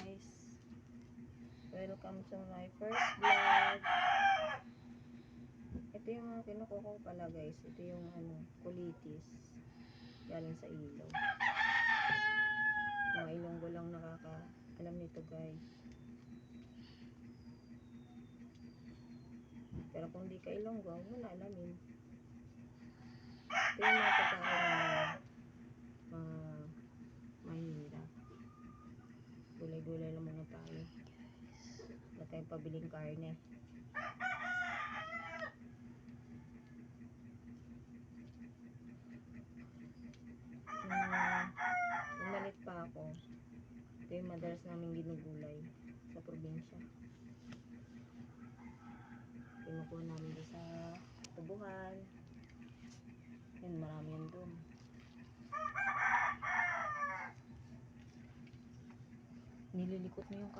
guys. Welcome to my first vlog. Ito yung mga kinukuha ko pala guys. Ito yung kulitis. Galing sa ilaw. Mga ilonggo lang alam nito guys. Pero kung di ka ilonggo, huwag mo na alamin. Ito yung mga pagkain ng mahirap. Gulay-gulay lang muna tayo. Wala tayong pabiling karne. Umalit pa ako. Ito yung madalas namin ginugulay sa probinsya. Kinukuha namin sa tubuhan. Yan, marami yan doon. Nililikot mo yung